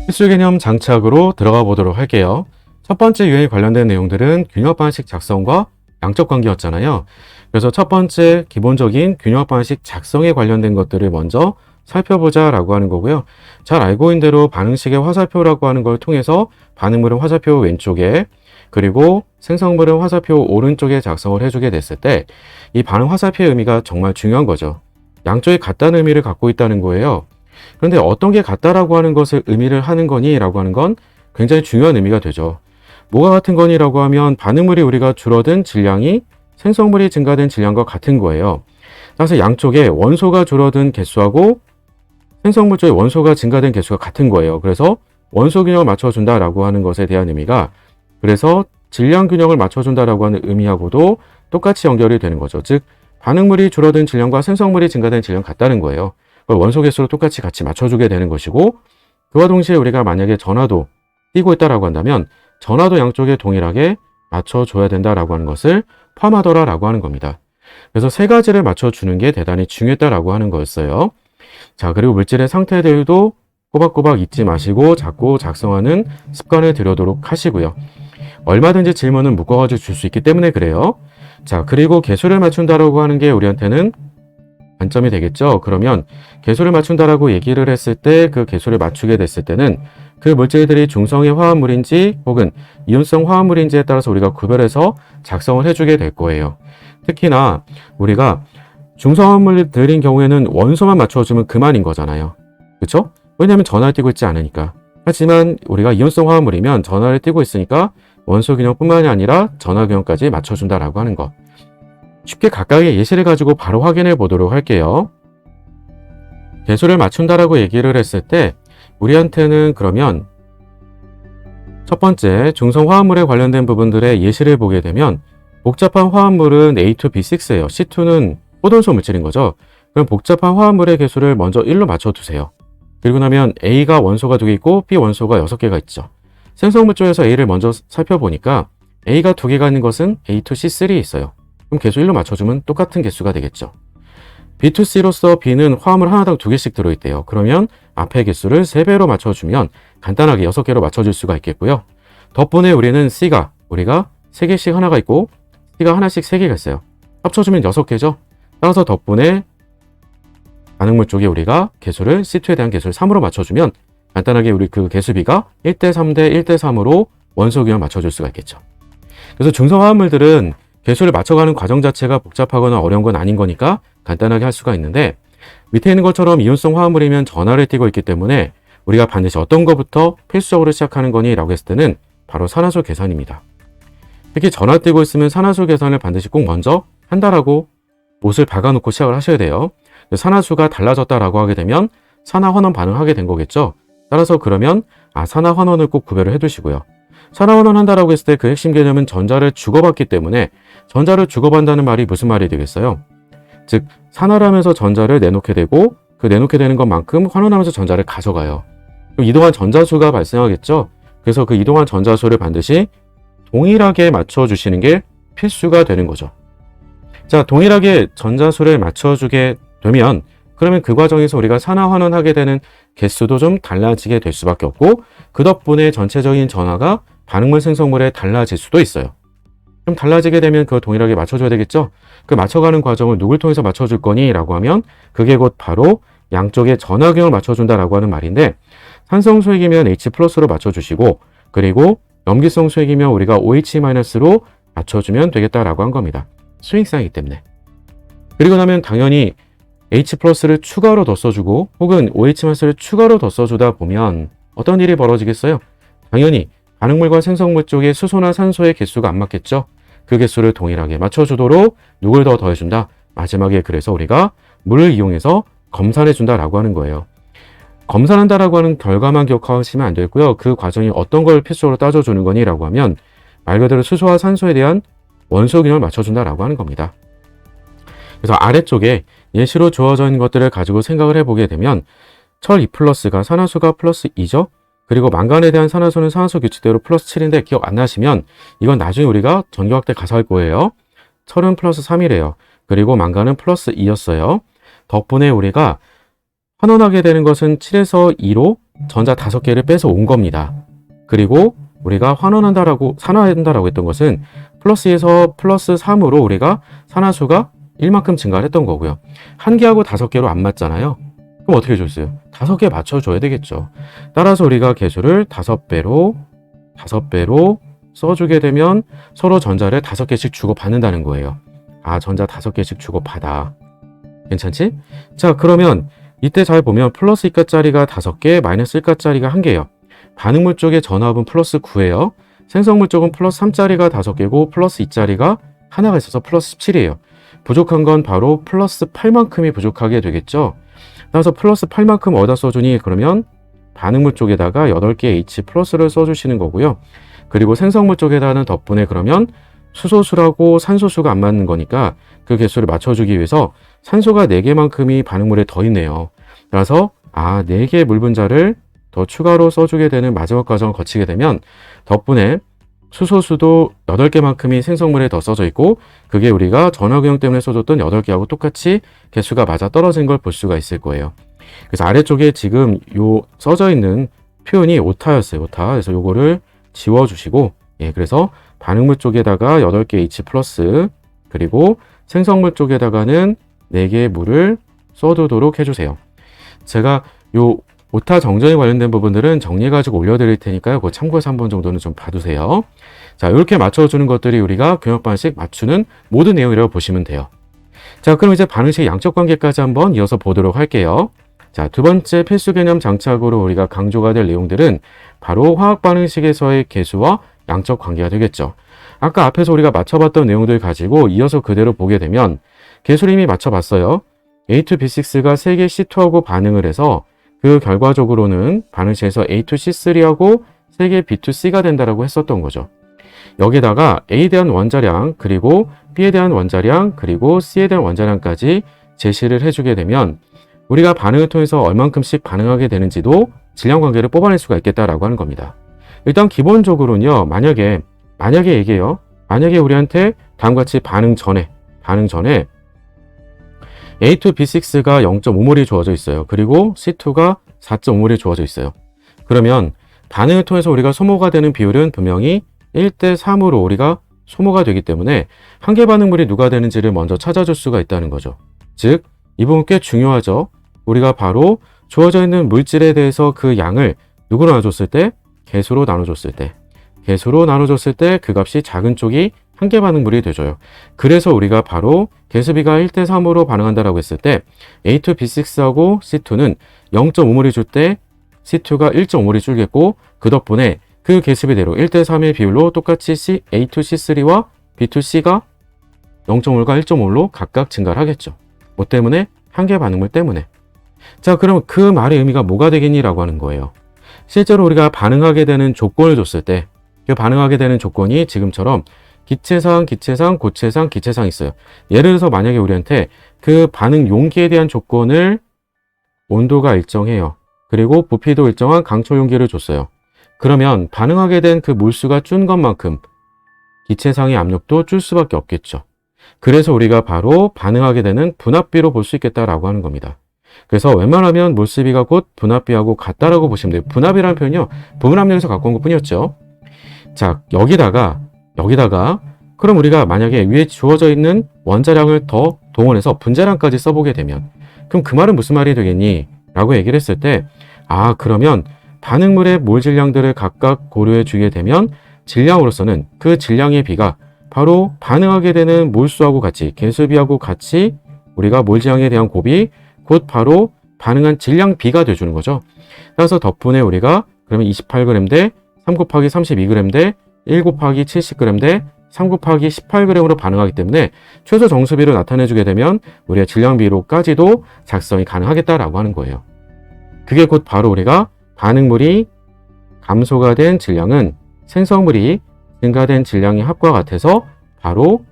필수 개념 장착으로 들어가 보도록 할게요. 첫 번째 유형에 관련된 내용들은 균형합 방식 작성과 양적 관계였잖아요. 그래서 첫 번째 기본적인 균형합 방식 작성에 관련된 것들을 먼저 살펴보자라고 하는 거고요. 잘 알고 있는 대로 반응식의 화살표라고 하는 걸 통해서 반응물은 화살표 왼쪽에, 그리고 생성물은 화살표 오른쪽에 작성을 해주게 됐을 때 이 반응 화살표의 의미가 정말 중요한 거죠. 양쪽이 같다는 의미를 갖고 있다는 거예요. 그런데 어떤 게 같다라고 하는 것을 의미를 하는 거니? 라고 하는 건 굉장히 중요한 의미가 되죠. 뭐가 같은 거니? 라고 하면 반응물이 우리가 줄어든 질량이 생성물이 증가된 질량과 같은 거예요. 따라서 양쪽에 원소가 줄어든 개수하고 생성물 쪽에 원소가 증가된 개수가 같은 거예요. 그래서 원소 균형을 맞춰준다라고 하는 것에 대한 의미가, 그래서 질량 균형을 맞춰준다라고 하는 의미하고도 똑같이 연결이 되는 거죠. 즉 반응물이 줄어든 질량과 생성물이 증가된 질량 같다는 거예요. 원소 개수로 똑같이 같이 맞춰주게 되는 것이고, 그와 동시에 우리가 만약에 전하도 띄고 있다라고 한다면 전하도 양쪽에 동일하게 맞춰줘야 된다라고 하는 것을 포함하더라라고 하는 겁니다. 그래서 세 가지를 맞춰주는 게 대단히 중요했다라고 하는 거였어요. 자, 그리고 물질의 상태에 대해서도 꼬박꼬박 잊지 마시고 자꾸 작성하는 습관을 들여도록 하시고요. 얼마든지 질문은 묶어가지고 줄 수 있기 때문에 그래요. 자, 그리고 개수를 맞춘다라고 하는 게 우리한테는 관점이 되겠죠. 그러면 개수를 맞춘다라고 얘기를 했을 때, 그 개수를 맞추게 됐을 때는 그 물질들이 중성의 화합물인지 혹은 이온성 화합물인지에 따라서 우리가 구별해서 작성을 해주게 될 거예요. 특히나 우리가 중성 화합물들인 경우에는 원소만 맞춰주면 그만인 거잖아요. 그렇죠? 왜냐하면 전하를 띄고 있지 않으니까. 하지만 우리가 이온성 화합물이면 전하를 띄고 있으니까 원소 균형뿐만이 아니라 전하 균형까지 맞춰준다라고 하는 것. 쉽게 각각의 예시를 가지고 바로 확인해 보도록 할게요. 개수를 맞춘다라고 얘기를 했을 때 우리한테는 그러면 첫 번째 중성 화합물에 관련된 부분들의 예시를 보게 되면, 복잡한 화합물은 A2B6예요. C2는 포돈소 물질인 거죠. 그럼 복잡한 화합물의 개수를 먼저 1로 맞춰두세요. 그리고 나면 A가 원소가 2개 있고 B 원소가 6개가 있죠. 생성물 쪽에서 A를 먼저 살펴보니까 A가 2개가 있는 것은 A2C3에 있어요. 그럼 개수 1로 맞춰주면 똑같은 개수가 되겠죠. B2C로서 B는 화합물 하나당 2개씩 들어있대요. 그러면 앞에 개수를 3배로 맞춰주면 간단하게 6개로 맞춰줄 수가 있겠고요. 덕분에 우리는 C가 우리가 3개씩 하나가 있고 C가 하나씩 3개가 있어요. 합쳐주면 6개죠. 따라서 덕분에 반응물 쪽에 우리가 개수를 C2에 대한 개수를 3으로 맞춰주면 간단하게 우리 그 개수 B가 1대3 대 1대3으로 원소 균형을 맞춰줄 수가 있겠죠. 그래서 중성 화합물들은 개수를 맞춰가는 과정 자체가 복잡하거나 어려운 건 아닌 거니까 간단하게 할 수가 있는데, 밑에 있는 것처럼 이온성 화합물이면 전하를 띄고 있기 때문에 우리가 반드시 어떤 것부터 필수적으로 시작하는 거니? 라고 했을 때는 바로 산화수 계산입니다. 특히 전하 띄고 있으면 산화수 계산을 반드시 꼭 먼저 한다라고 못을 박아놓고 시작을 하셔야 돼요. 산화수가 달라졌다라고 하게 되면 산화환원 반응하게 된 거겠죠. 따라서 그러면 산화환원을 꼭 구별을 해두시고요. 산화환원 한다라고 했을 때 그 핵심 개념은 전자를 주고받기 때문에, 전자를 주고받는다는 말이 무슨 말이 되겠어요? 즉 산화를 하면서 전자를 내놓게 되고 그 내놓게 되는 것만큼 환원하면서 전자를 가져가요. 그럼 이동한 전자수가 발생하겠죠. 그래서 그 이동한 전자수를 반드시 동일하게 맞춰주시는 게 필수가 되는 거죠. 자, 동일하게 전자수를 맞춰주게 되면 그러면 그 과정에서 우리가 산화 환원하게 되는 개수도 좀 달라지게 될 수밖에 없고, 그 덕분에 전체적인 전하가 반응물 생성물에 달라질 수도 있어요. 좀 달라지게 되면 그거 동일하게 맞춰줘야 되겠죠? 그 맞춰가는 과정을 누굴 통해서 맞춰줄 거니? 라고 하면 그게 곧 바로 양쪽의 전하 균형을 맞춰준다라고 하는 말인데, 산성 수액이면 H+로 맞춰주시고, 그리고 염기성 수액이면 우리가 OH-로 맞춰주면 되겠다라고 한 겁니다. 수익상이기 때문에. 그리고 나면 당연히 H+를 추가로 더 써주고 혹은 OH-를 추가로 더 써주다 보면 어떤 일이 벌어지겠어요? 당연히 반응물과 생성물 쪽에 수소나 산소의 개수가 안 맞겠죠? 그 개수를 동일하게 맞춰주도록 누굴 더 더해준다? 마지막에 그래서 우리가 물을 이용해서 검산해준다라고 하는 거예요. 검산한다라고 하는 결과만 기억하시면 안 되고요. 그 과정이 어떤 걸 필수적으로 따져주는 거니? 라고 하면 말 그대로 수소와 산소에 대한 원소 균형을 맞춰준다라고 하는 겁니다. 그래서 아래쪽에 예시로 주어져 있는 것들을 가지고 생각을 해보게 되면 철 2+가 산화수가 플러스 2죠? 그리고 망간에 대한 산화수는 산화수 규칙대로 플러스 7인데 기억 안 나시면 이건 나중에 우리가 전교학 때 가서 할 거예요. 철은 플러스 3이래요. 그리고 망간은 플러스 2였어요. 덕분에 우리가 환원하게 되는 것은 7에서 2로 전자 5개를 빼서 온 겁니다. 그리고 우리가 산화한다라고 했던 것은 플러스에서 플러스 3으로 우리가 산화수가 1만큼 증가를 했던 거고요. 1개하고 5개로 안 맞잖아요. 그럼 어떻게 해줬어요? 5개 맞춰줘야 되겠죠. 따라서 우리가 개수를 5배로 써주게 되면 서로 전자를 5개씩 주고받는다는 거예요. 아, 전자 5개씩 주고받아. 괜찮지? 자, 그러면 이때 잘 보면 플러스 2가짜리가 5개, 마이너스 1가짜리가 1개예요. 반응물 쪽의 전압은 플러스 9예요. 생성물 쪽은 플러스 3짜리가 5개고 플러스 2짜리가 하나가 있어서 플러스 17이에요. 부족한 건 바로 플러스 8만큼이 부족하게 되겠죠. 따라서 플러스 8만큼 어디다 써주니? 그러면 반응물 쪽에다가 8개 H 플러스를 써주시는 거고요. 그리고 생성물 쪽에다는 덕분에 그러면 수소수라고 산소수가 안 맞는 거니까 그 개수를 맞춰주기 위해서 산소가 4개만큼이 반응물에 더 있네요. 따라서 4개의 물 분자를 더 추가로 써주게 되는 마지막 과정을 거치게 되면 덕분에 수소수도 8개만큼이 생성물에 더 써져 있고 그게 우리가 전화균형 때문에 써줬던 8개하고 똑같이 개수가 맞아 떨어진 걸 볼 수가 있을 거예요. 그래서 아래쪽에 지금 요 써져 있는 표현이 오타였어요. 오타. 그래서 요거를 지워주시고 그래서 반응물 쪽에다가 8개 H 플러스 그리고 생성물 쪽에다가는 4개의 물을 써두도록 해주세요. 제가 요 오타 정전에 관련된 부분들은 정리해가지고 올려드릴 테니까요. 그거 참고해서 한번 정도는 좀 봐두세요. 자, 이렇게 맞춰주는 것들이 우리가 교역 방식 맞추는 모든 내용이라고 보시면 돼요. 자, 그럼 이제 반응식 양적 관계까지 한번 이어서 보도록 할게요. 자, 두 번째 필수 개념 장착으로 우리가 강조가 될 내용들은 바로 화학 반응식에서의 개수와 양적 관계가 되겠죠. 아까 앞에서 우리가 맞춰봤던 내용들 가지고 이어서 그대로 보게 되면 개수를 이미 맞춰봤어요. A2B6가 3개 C2하고 반응을 해서 그 결과적으로는 반응식에서 A2C3하고 3개 B2C가 된다라고 했었던 거죠. 여기다가 A에 대한 원자량, 그리고 B에 대한 원자량, 그리고 C에 대한 원자량까지 제시를 해주게 되면 우리가 반응을 통해서 얼만큼씩 반응하게 되는지도 질량 관계를 뽑아낼 수가 있겠다라고 하는 겁니다. 일단 기본적으로는요, 만약에 얘기해요. 만약에 우리한테 다음과 같이 반응 전에 A2B6가 0.5몰이 주어져 있어요. 그리고 C2가 4.5몰이 주어져 있어요. 그러면 반응을 통해서 우리가 소모가 되는 비율은 분명히 1대3으로 우리가 소모가 되기 때문에 한 개 반응물이 누가 되는지를 먼저 찾아줄 수가 있다는 거죠. 즉, 이 부분 꽤 중요하죠. 우리가 바로 주어져 있는 물질에 대해서 그 양을 누구로 나눠줬을 때? 개수로 나눠줬을 때 그 값이 작은 쪽이 한 개 반응물이 되줘요. 그래서 우리가 바로 개수비가 1대3으로 반응한다라고 했을 때 A2B6하고 C2는 0.5몰이 줄 때 C2가 1.5몰이 줄겠고 그 덕분에 그 개수비대로 1대3의 비율로 똑같이 A2C3와 B2C가 0.5몰과 1.5몰로 각각 증가를 하겠죠. 뭐 때문에? 한 개 반응물 때문에. 자, 그럼 그 말의 의미가 뭐가 되겠니? 라고 하는 거예요. 실제로 우리가 반응하게 되는 조건을 줬을 때 그 반응하게 되는 조건이 지금처럼 기체상, 고체상, 기체상 있어요. 예를 들어서 만약에 우리한테 그 반응 용기에 대한 조건을 온도가 일정해요. 그리고 부피도 일정한 강철 용기를 줬어요. 그러면 반응하게 된 그 몰수가 준 것만큼 기체상의 압력도 줄 수밖에 없겠죠. 그래서 우리가 바로 반응하게 되는 분압비로 볼 수 있겠다라고 하는 겁니다. 그래서 웬만하면 몰수비가 곧 분압비하고 같다라고 보시면 돼요. 분압이라는 표현이요, 부분 압력에서 갖고 온 것 뿐이었죠. 자, 여기다가 그럼 우리가 만약에 위에 주어져 있는 원자량을 더 동원해서 분자량까지 써보게 되면 그럼 그 말은 무슨 말이 되겠니? 라고 얘기를 했을 때 그러면 반응물의 몰 질량들을 각각 고려해 주게 되면 질량으로서는 그 질량의 비가 바로 반응하게 되는 몰수하고 같이 개수비하고 같이 우리가 몰 질량에 대한 곱이 곧 바로 반응한 질량 비가 돼주는 거죠. 따라서 덕분에 우리가 그러면 28g 대 3 곱하기 32g 대 1 곱하기 70g 대 3 곱하기 18g으로 반응하기 때문에 최소 정수비로 나타내주게 되면 우리의 질량비로까지도 작성이 가능하겠다라고 하는 거예요. 그게 곧 바로 우리가 반응물이 감소가 된 질량은 생성물이 증가된 질량의 합과 같아서 바로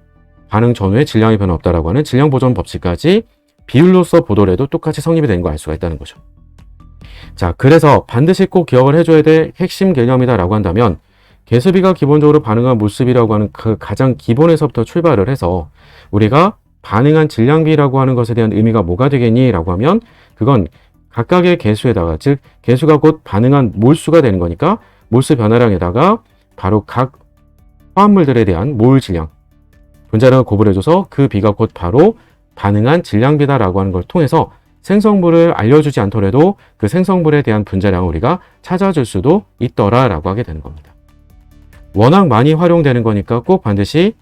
반응 전후에 질량의 변화 없다라고 하는 질량 보존 법칙까지 비율로서 보더라도 똑같이 성립이 되는 거 알 수가 있다는 거죠. 자, 그래서 반드시 꼭 기억을 해줘야 될 핵심 개념이다라고 한다면 개수비가 기본적으로 반응한 몰수비라고 하는 그 가장 기본에서부터 출발을 해서 우리가 반응한 질량비라고 하는 것에 대한 의미가 뭐가 되겠니? 라고 하면 그건 각각의 개수에다가, 즉 개수가 곧 반응한 몰수가 되는 거니까 몰수 변화량에다가 바로 각 화합물들에 대한 몰 질량, 분자량을 고분해줘서 그 비가 곧 바로 반응한 질량비다라고 하는 걸 통해서 생성물을 알려주지 않더라도 그 생성물에 대한 분자량을 우리가 찾아줄 수도 있더라라고 하게 되는 겁니다. 워낙 많이 활용되는 거니까 꼭 반드시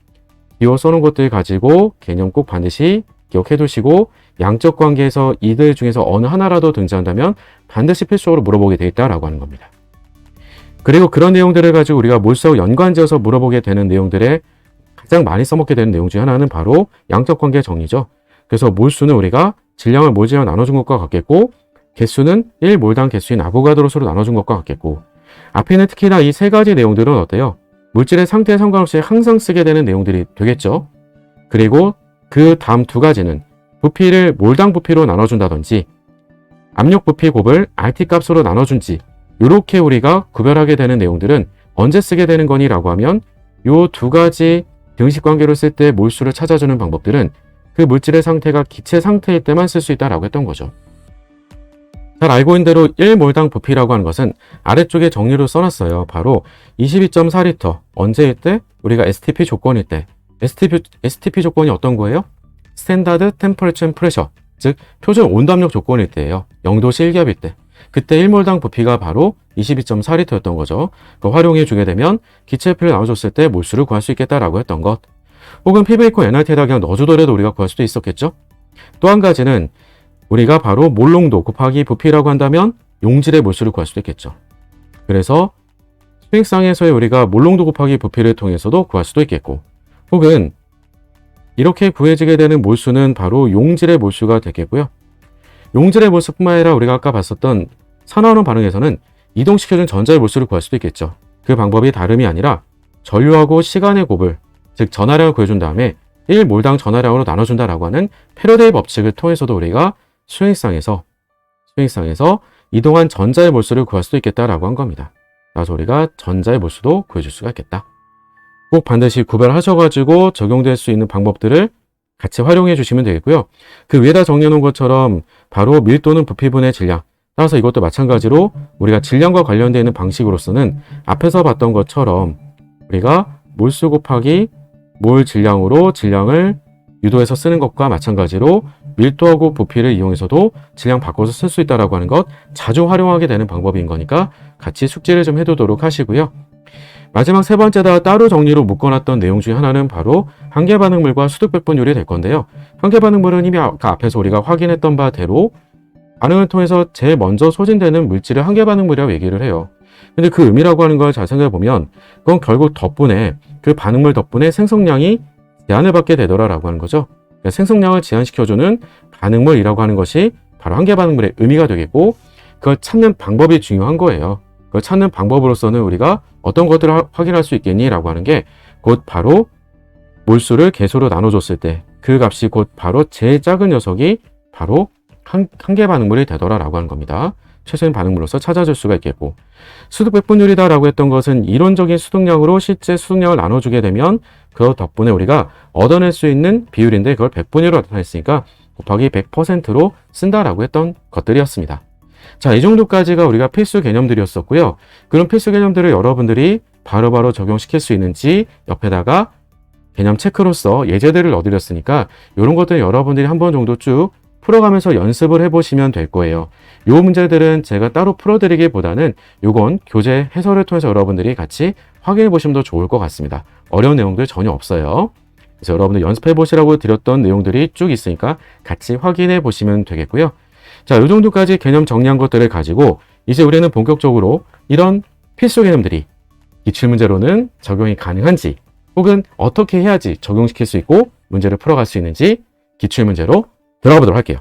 기호 써놓은 것들 가지고 개념 꼭 반드시 기억해 두시고, 양적 관계에서 이들 중에서 어느 하나라도 등장한다면 반드시 필수적으로 물어보게 돼 있다라고 하는 겁니다. 그리고 그런 내용들을 가지고 우리가 몰수하고 연관지어서 물어보게 되는 내용들에 가장 많이 써먹게 되는 내용 중 하나는 바로 양적 관계 정리죠. 그래서 몰수는 우리가 질량을 몰질량 나눠준 것과 같겠고, 개수는 1몰당 개수인 아보가드로수로 나눠준 것과 같겠고, 앞에 있는 특히나 이 세 가지 내용들은 어때요? 물질의 상태에 상관없이 항상 쓰게 되는 내용들이 되겠죠. 그리고 그 다음 두 가지는 부피를 몰당 부피로 나눠준다든지 압력 부피 곱을 RT 값으로 나눠준지, 이렇게 우리가 구별하게 되는 내용들은 언제 쓰게 되는 거니라고 하면 이 두 가지 등식 관계로 쓸 때 몰수를 찾아주는 방법들은 그 물질의 상태가 기체 상태일 때만 쓸 수 있다라고 했던 거죠. 잘 알고 있는 대로 1몰당 부피라고 하는 것은 아래쪽에 정리로 써놨어요. 바로 22.4리터, 언제일 때? 우리가 STP 조건일 때. STP 조건이 어떤 거예요? 스탠다드 템퍼레처 앤 프레셔, 즉 표준 온도압력 조건일 때예요. 0도씨 1기압일 때. 그때 1몰당 부피가 바로 22.4리터였던 거죠. 그걸 활용해 주게 되면 기체표를 나눠줬을 때 몰수를 구할 수 있겠다라고 했던 것. 혹은 PV2 NRT에다 그냥 넣어주더라도 우리가 구할 수도 있었겠죠. 또 한 가지는 우리가 바로 몰농도 곱하기 부피라고 한다면 용질의 몰수를 구할 수도 있겠죠. 그래서 수익상에서의 우리가 몰농도 곱하기 부피를 통해서도 구할 수도 있겠고, 혹은 이렇게 구해지게 되는 몰수는 바로 용질의 몰수가 되겠고요. 용질의 몰수뿐만 아니라 우리가 아까 봤었던 산화론 반응에서는 이동시켜준 전자의 몰수를 구할 수도 있겠죠. 그 방법이 다름이 아니라 전류하고 시간의 곱을, 즉 전하량을 구해준 다음에 1몰당 전하량으로 나눠준다라고 하는 패러데이 법칙을 통해서도 우리가 수행상에서 이동한 전자의 몰수를 구할 수도 있겠다라고 한 겁니다. 그래서 우리가 전자의 몰수도 구해줄 수가 있겠다. 꼭 반드시 구별하셔가지고 적용될 수 있는 방법들을 같이 활용해 주시면 되겠고요. 그 위에다 정리해 놓은 것처럼 바로 밀도는 부피분의 질량. 따라서 이것도 마찬가지로 우리가 질량과 관련되어 있는 방식으로서는 앞에서 봤던 것처럼 우리가 몰수 곱하기 몰 질량으로 질량을 유도해서 쓰는 것과 마찬가지로 밀도하고 부피를 이용해서도 질량 바꿔서 쓸 수 있다라고 하는 것 자주 활용하게 되는 방법인 거니까 같이 숙지를 좀 해두도록 하시고요. 마지막 세 번째다 따로 정리로 묶어놨던 내용 중에 하나는 바로 한계반응물과 수득백분율이 될 건데요. 한계반응물은 이미 아까 앞에서 우리가 확인했던 바대로 반응을 통해서 제일 먼저 소진되는 물질을 한계반응물이라고 얘기를 해요. 근데 그 의미라고 하는 걸 잘 생각해 보면 그건 결국 덕분에 그 반응물 덕분에 생성량이 제한을 받게 되더라라고 하는 거죠. 그러니까 생성량을 제한시켜주는 반응물이라고 하는 것이 바로 한계반응물의 의미가 되겠고, 그걸 찾는 방법이 중요한 거예요. 그걸 찾는 방법으로서는 우리가 어떤 것들을 확인할 수 있겠니? 라고 하는 게 곧 바로 몰수를 개수로 나눠줬을 때 그 값이 곧 바로 제일 작은 녀석이 바로 한계 반응물이 되더라라고 하는 겁니다. 최소인 반응물로서 찾아줄 수가 있겠고, 수득백분율이다 라고 했던 것은 이론적인 수득량으로 실제 수득량을 나눠주게 되면 그 덕분에 우리가 얻어낼 수 있는 비율인데 그걸 백분율로 나타냈으니까 곱하기 100%로 쓴다라고 했던 것들이었습니다. 자, 이 정도까지가 우리가 필수 개념들이었었고요. 그런 필수 개념들을 여러분들이 바로바로 적용시킬 수 있는지 옆에다가 개념 체크로서 예제들을 넣어드렸으니까 이런 것들 여러분들이 한 번 정도 쭉 풀어가면서 연습을 해보시면 될 거예요. 이 문제들은 제가 따로 풀어드리기보다는 이건 교재 해설을 통해서 여러분들이 같이 확인해 보시면 더 좋을 것 같습니다. 어려운 내용들 전혀 없어요. 그래서 여러분들 연습해 보시라고 드렸던 내용들이 쭉 있으니까 같이 확인해 보시면 되겠고요. 자, 이 정도까지 개념 정리한 것들을 가지고 이제 우리는 본격적으로 이런 필수 개념들이 기출문제로는 적용이 가능한지, 혹은 어떻게 해야지 적용시킬 수 있고 문제를 풀어갈 수 있는지 기출문제로 들어가 보도록 할게요.